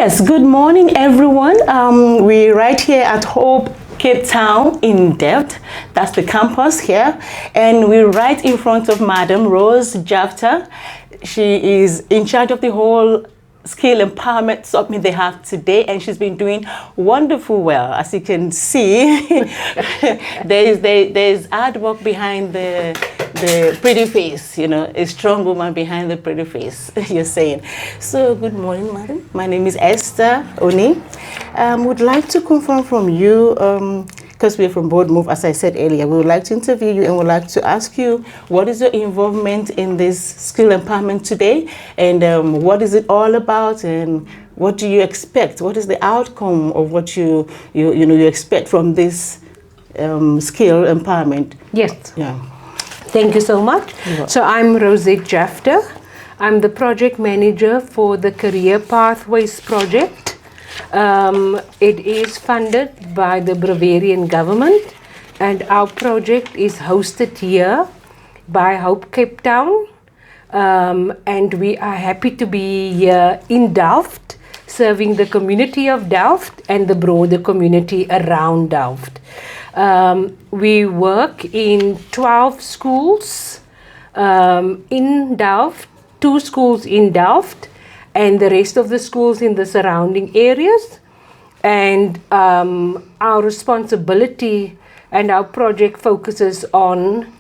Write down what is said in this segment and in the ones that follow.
Yes, good morning, everyone. We're right here at Hope Cape Town in Delft. That's the campus here. And we're right in front of Madam Rose Jafta. She is in charge of the whole skill empowerment summit they have today, and she's been doing wonderful well. As you can see, there's hard work behind the pretty face, you know, a strong woman behind the pretty face, you're saying. So good morning, madam. My name is Esther Oni. Would like to confirm from you, because we're from Board Move, as I said earlier, we would like to interview you and would like to ask you, what is your involvement in this skill empowerment today, and what is it all about, and what do you expect? What is the outcome of what you expect from this skill empowerment? Yes. Yeah. Thank you so much. So I'm Rosette Jafta. I'm the project manager for the Career Pathways project. It is funded by the Bavarian government, and our project is hosted here by Hope Cape Town. And we are happy to be here in Delft, serving the community of Delft and the broader community around Delft. We work in 12 schools in Delft, 2 schools in Delft, and the rest of the schools in the surrounding areas. And our responsibility and our project focuses on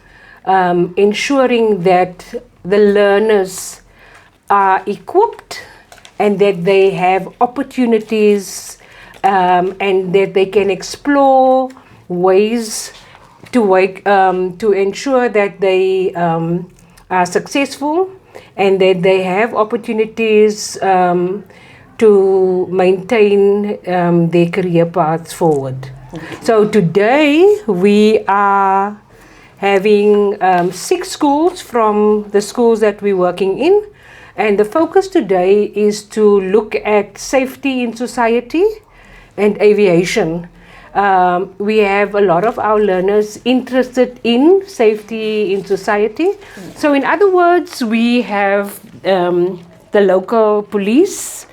ensuring that the learners are equipped and that they have opportunities and that they can explore ways to ensure that they are successful and that they have opportunities to maintain their career paths forward. So today we are having 6 schools from the schools that we're working in, and the focus today is to look at safety in society and aviation. We have a lot of our learners interested in safety in society. So in other words, we have the local police,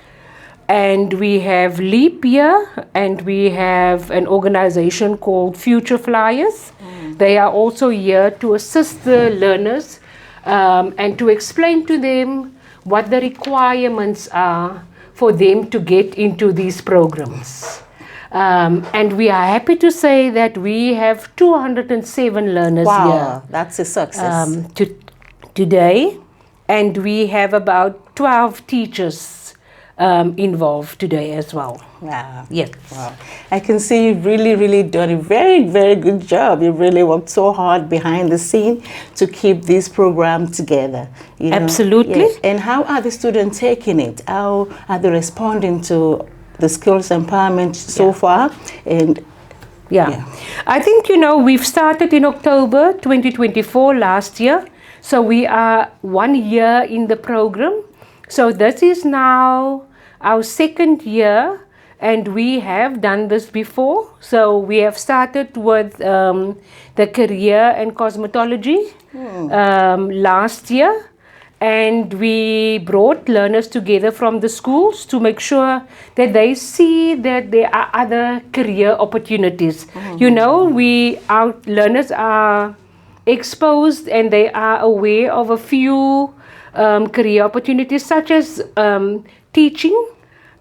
and we have LEAP here, and we have an organization called Future Flyers. They are also here to assist the learners and to explain to them what the requirements are for them to get into these programs. And we are happy to say that we have 207 learners here. Wow, that's a success. Today, and we have about 12 teachers involved today as well. Wow. Yes. Wow. I can see you've really done a very, very good job. You really worked so hard behind the scene to keep this program together. You know? Absolutely. Yes. And how are the students taking it? How are they responding to the skills empowerment so far? And yeah, I think, we've started in October 2024 last year. So we are 1 year in the program. So this is now our 2nd year, and we have done this before. So we have started with the career and cosmetology last year, and we brought learners together from the schools to make sure that they see that there are other career opportunities. Our learners are exposed and they are aware of a few career opportunities such as teaching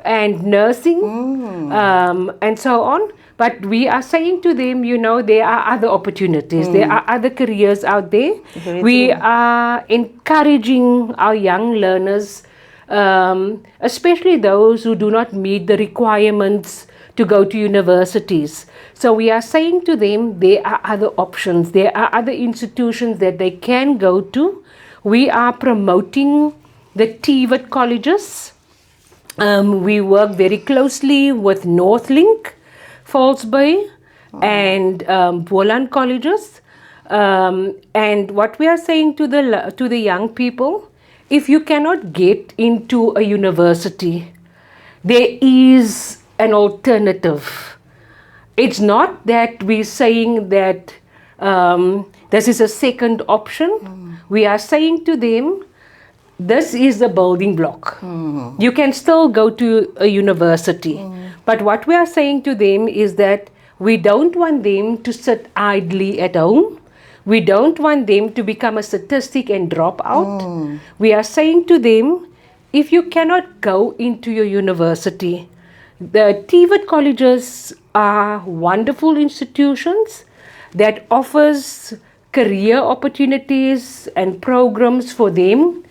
and nursing and so on. But we are saying to them, there are other opportunities. There are other careers out there. We are encouraging our young learners, especially those who do not meet the requirements to go to universities. So we are saying to them, there are other options. There are other institutions that they can go to. We are promoting the TVET colleges. We work very closely with Northlink, Falls Bay, and Boland colleges. And what we are saying to the young people, if you cannot get into a university, there is an alternative. It's not that we're saying that this is a second option. We are saying to them, this is the building block. You can still go to a university. But what we are saying to them is that we don't want them to sit idly at home. We don't want them to become a statistic and drop out. We are saying to them, if you cannot go into your university, the TVET colleges are wonderful institutions that offers career opportunities and programs for them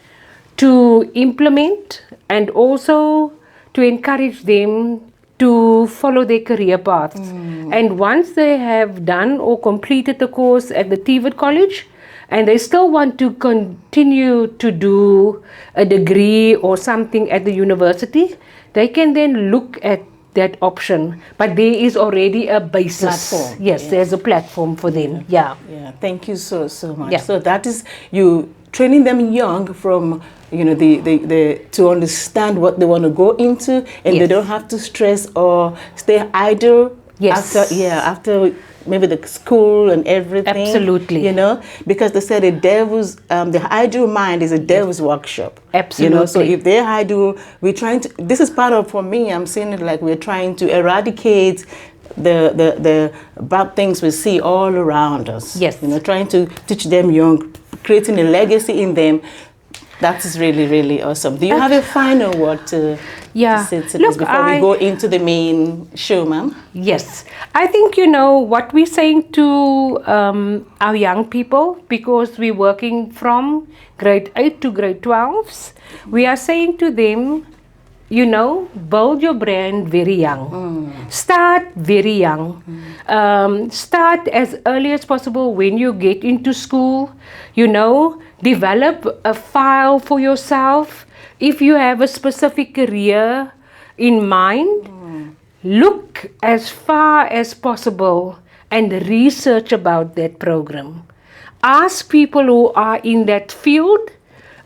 to implement and also to encourage them to follow their career paths. And once they have done or completed the course at the TVET college and they still want to continue to do a degree or something at the university, they can then look at that option. But there is already a basis. Platform. Yes, there's a platform for them. Yeah. Thank you so much. Yeah. So that is you training them young from the to understand what they want to go into, and they don't have to stress or stay idle. Yes. After maybe the school and everything. Absolutely. Because they said the idle mind is a devil's workshop. Absolutely. So if they're idle, we're trying to, this is part of, for me, I'm seeing it like we're trying to eradicate the bad things we see all around us. Yes. Trying to teach them young, creating a legacy in them. That is really, really awesome. Do you have a final word to say to this before we go into the main show, ma'am? Yes. I think, what we're saying to our young people, because we're working from grade 8 to grade 12s, we are saying to them, build your brand very young. Start very young. Start as early as possible when you get into school. Develop a file for yourself. If you have a specific career in mind, look as far as possible and research about that program. Ask people who are in that field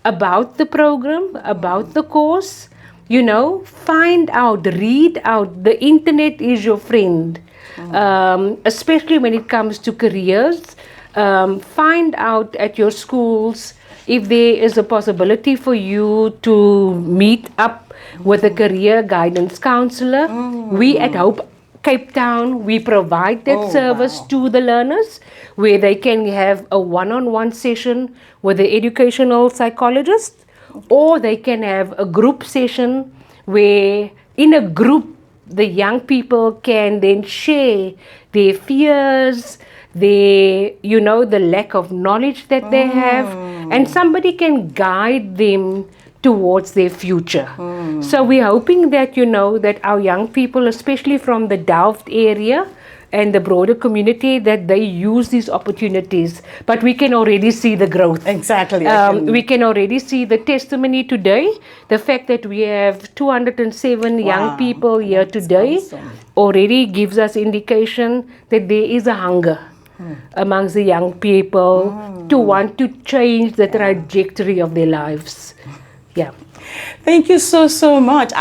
about the program, about the course. Find out, read out. The internet is your friend, especially when it comes to careers. Find out at your schools if there is a possibility for you to meet up with a career guidance counselor. We at Hope Cape Town, we provide that service to the learners where they can have a one-on-one session with the educational psychologist, or they can have a group session where in a group the young people can then share their fears, the lack of knowledge that they have, and somebody can guide them towards their future. So we're hoping that that our young people, especially from the Delft area and the broader community, that they use these opportunities. But we can already see the growth. Exactly. We can already see the testimony today. The fact that we have 207 young people here today already gives us indication that there is a hunger amongst the young people to want to change the trajectory of their lives. Yeah. Thank you so much.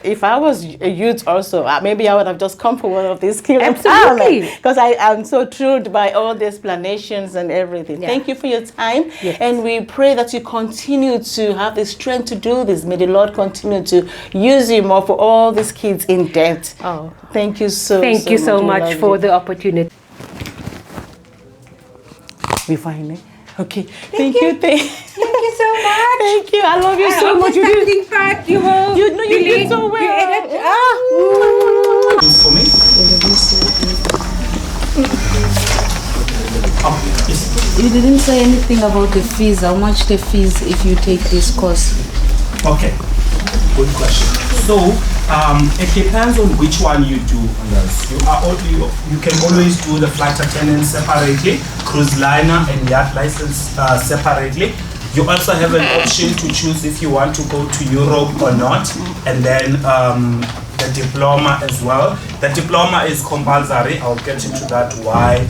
If I was a youth also, maybe I would have just come for one of these skills. Absolutely. Because I am so thrilled by all the explanations and everything. Yeah. Thank you for your time. Yes. And we pray that you continue to have the strength to do this. May the Lord continue to use you more for all these kids in debt. Oh. Thank you so much for the opportunity. We finally. Okay. Thank you. Thank you so much. Thank you. I love you so much. You did part. You did so well. You edit. For me? You didn't say anything about the fees. How much the fees if you take this course? Okay, good question. So it depends on which one you do. You can always do the flight attendant separately, cruise liner and yacht license separately. You also have an option to choose if you want to go to Europe or not, and then the diploma as well. The diploma is compulsory. I'll get into that why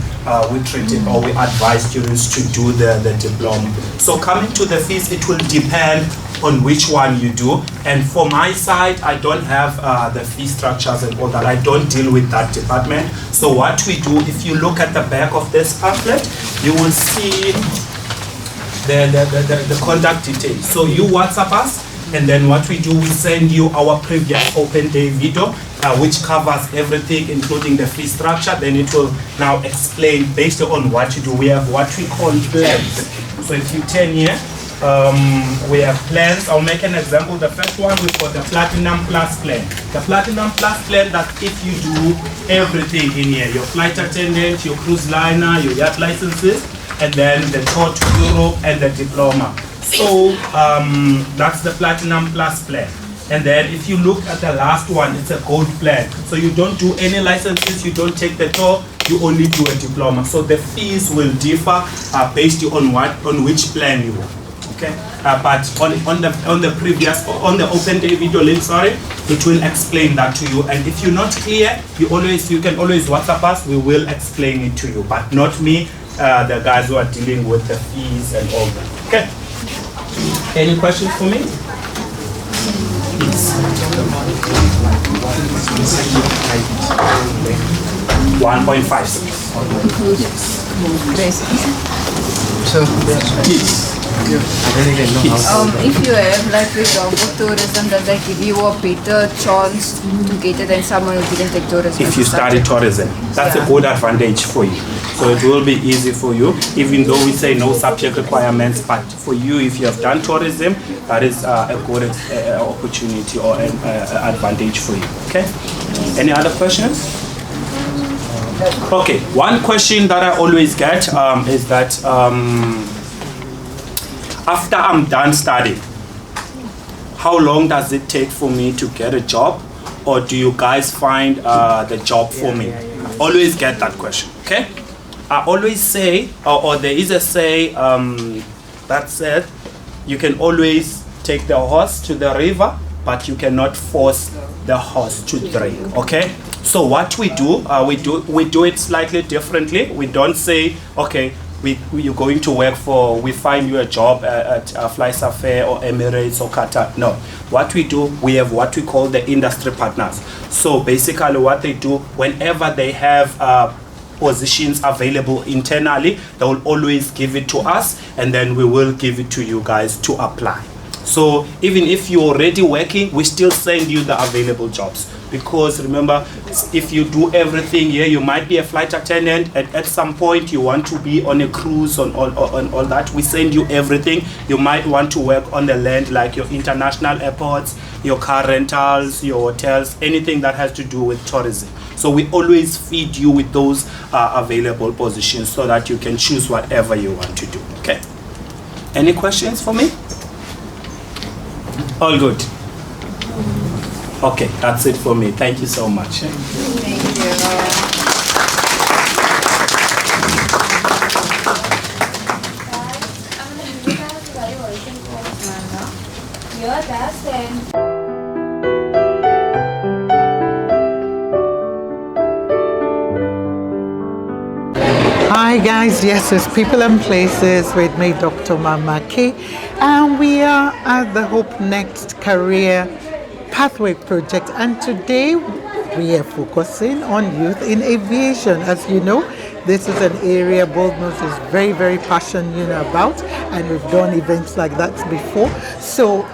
we treat it or we advise students to do the diploma. So coming to the fees, it will depend on which one you do. And for my side, I don't have the fee structures and all that. I don't deal with that department. So what we do, if you look at the back of this pamphlet, you will see the contact details. So you WhatsApp us, and then what we do, we send you our previous open day video, which covers everything, including the fee structure. Then it will now explain based on what you do. We have what we call plans. So if you turn here, we have plans. I'll make an example. The first one, we've got the Platinum Plus plan. The Platinum Plus plan, that if you do everything in here, your flight attendant, your cruise liner, your yacht licenses, and then the tour to Europe and the diploma. So that's the Platinum Plus plan. And then if you look at the last one, it's a gold plan. So you don't do any licenses, you don't take the tour, you only do a diploma. So the fees will differ based on which plan you want. Okay, but on the open day video link, it will explain that to you. And if you're not clear, you can always WhatsApp us. We will explain it to you, but not me, the guys who are dealing with the fees and all that. Okay. Any questions for me? Yes. 1.56. So, kids. If you have, like, for example, tourism, does that give you a better chance to get it than someone who didn't take tourism? If you study tourism, that's a good advantage for you. So it will be easy for you, even though we say no subject requirements, but for you, if you have done tourism, that is a good opportunity or an advantage for you. Okay? Any other questions? Okay, one question that I always get is that after I'm done studying, how long does it take for me to get a job, or do you guys find the job for me? Always get that question, okay? I always say, or there is a say that said, you can always take the horse to the river, but you cannot force the horse to drink, okay? So what we do it slightly differently. We don't say, okay, you're going to work for, we find you a job at Fly Safari or Emirates or Qatar. No, what we do, we have what we call the industry partners. So basically what they do, whenever they have positions available internally, they will always give it to us, and then we will give it to you guys to apply. So even if you're already working, we still send you the available jobs. Because remember, if you do everything here, you might be a flight attendant, and at some point you want to be on a cruise on all that. We send you everything. You might want to work on the land, like your international airports, your car rentals, your hotels, anything that has to do with tourism. So we always feed you with those available positions so that you can choose whatever you want to do. Okay? Any questions for me? All good. Okay, that's it for me. Thank you so much. Thank you. Hi guys, yes, it's People and Places with me, Dr. Mamaki, and we are at the Hope Next Career Pathway Project, and today we are focusing on youth in aviation. As you know, this is an area Boldnose is very, very passionate about, and we've done events like that before. So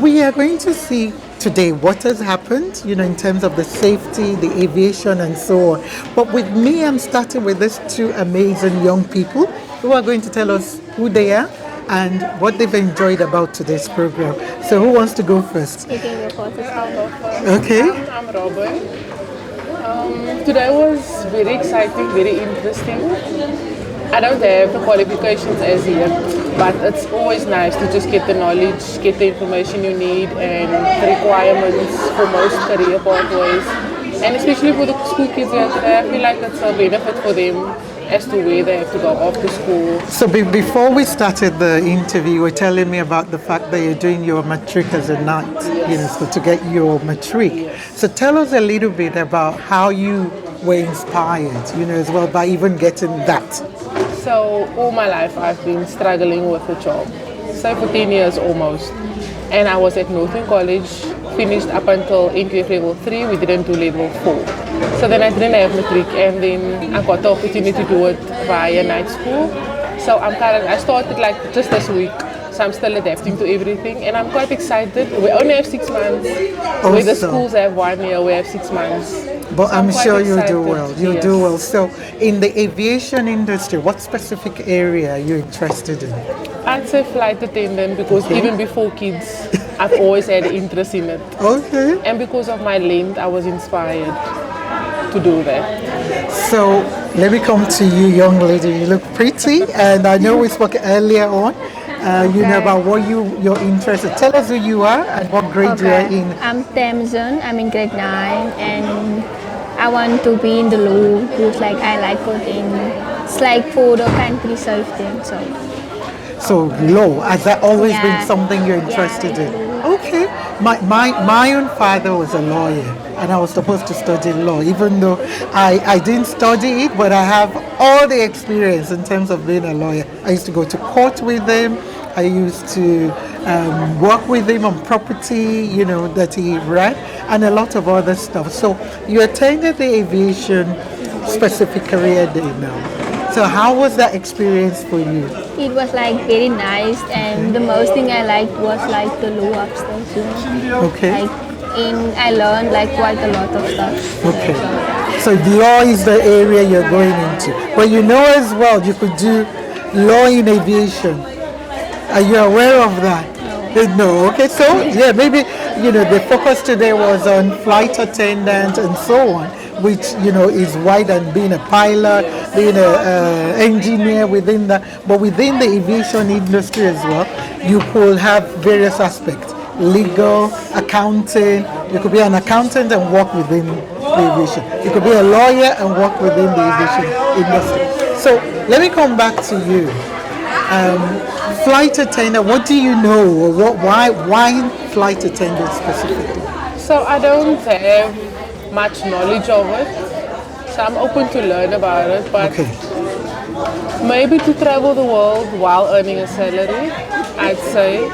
we are going to see today what has happened, in terms of the safety, the aviation, and so on. But with me, I'm starting with these two amazing young people who are going to tell us who they are and what they've enjoyed about today's program. So who wants to go first? You can go first. I'll go first. Okay. I'm Robin. Today was very exciting, very interesting. I don't have the qualifications as yet, but it's always nice to just get the knowledge, get the information you need, and the requirements for most career pathways. And especially for the school kids here today, I feel like it's a benefit for them as to where they have to go after school. So before we started the interview, you were telling me about the fact that you're doing your matric as a night, Yes. so to get your matric. Yes. So tell us a little bit about how you were inspired, as well, by even getting that. So all my life I've been struggling with a job, so for 10 years almost. And I was at Northern College, finished up until NQF level 3, we didn't do level 4. So then I didn't have matric, and then I got the opportunity to do it via night school. So I started like just this week. So I'm still adapting to everything and I'm quite excited. We only have 6 months. Where the Awesome. schools have 1 year, we have 6 months. But So I'm quite sure you do excited, well. You yes. do well. So, in the aviation industry, what specific area are you interested in? I'd say flight attendant because even before kids, I've always had an interest in it. Okay. And because of my length, I was inspired to do that. So, let me come to you, young lady. You look pretty, and I know we spoke earlier on. You know about what you're interested. Tell us who you are and what grade you are in. I'm Tamzon. I'm in grade 9 and I want to be in the law because like I like coding. It's like for the country safety. So law, has that always been Yeah. something you're interested Yeah, in? Okay. My own father was a lawyer and I was supposed to study law, even though I didn't study it, but I have all the experience in terms of being a lawyer. I used to go to court with him. I used to work with him on property, that he ran, and a lot of other stuff. So you attended the aviation specific career day now. So how was that experience for you? It was like very nice and the most thing I liked was like the law upstairs. Okay. Like I learned like quite a lot of stuff. Okay. So law is the area you're going into. But you know as well you could do law in aviation. Are you aware of that? No. Okay. So yeah, maybe the focus today was on flight attendant and so on, which is wide and being a pilot, being an engineer within that. But within the aviation industry as well, you could have various aspects: legal, accounting. You could be an accountant and work within the aviation. You could be a lawyer and work within the aviation industry. So let me come back to you. Flight attendant, what do you know, or why flight attendant specifically? So I don't have much knowledge of it. So I'm open to learn about it, but maybe to travel the world while earning a salary, I'd say.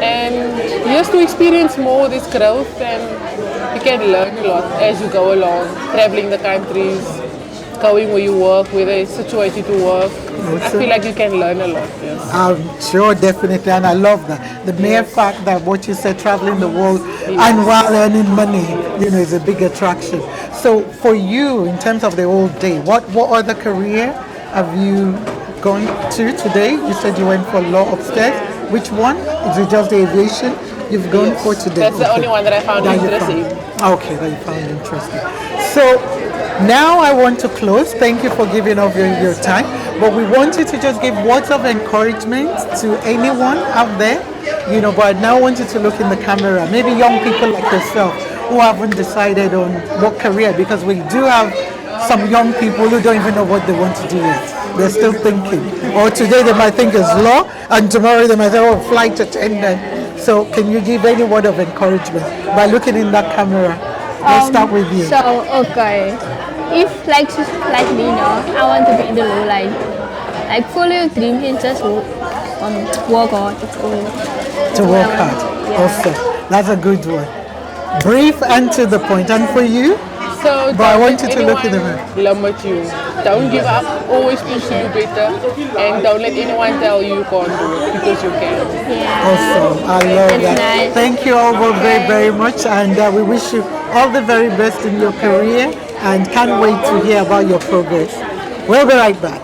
And just to experience more this growth, and you can learn a lot as you go along, traveling the countries, going where you work, where they situate you to work. I feel like you can learn a lot, yes. I'm sure, definitely, and I love that. The mere fact that what you said, traveling the world and while earning money, is a big attraction. So for you, in terms of the whole day, what other career have you gone to today? You said you went for law upstairs. Which one? Is it just the aviation you've gone for today? That's the only one that I found interesting. Okay, that you found interesting. So now I want to close. Thank you for giving up your time. But we want you to just give words of encouragement to anyone out there. But I now want you to look in the camera. Maybe young people like yourself who haven't decided on what career, because we do have some young people who don't even know what they want to do yet. They're still thinking. Or today they might think it's law, and tomorrow they might say, flight attendant. So can you give any word of encouragement by looking in that camera? Let's start with you. So, okay. If like me, I want to be in the law, like follow your dreams and just work hard. To work hard. Yeah. Awesome. That's a good one. Brief and to the point. And for you? So but I want you to look at them. Limit you. Don't give up. Always push to do better, and don't let anyone tell you can't do it because you can. Yeah. Awesome. I love that. Nice. Thank you all very, very much, and we wish you all the very best in your career, and can't wait to hear about your progress. We'll be right back.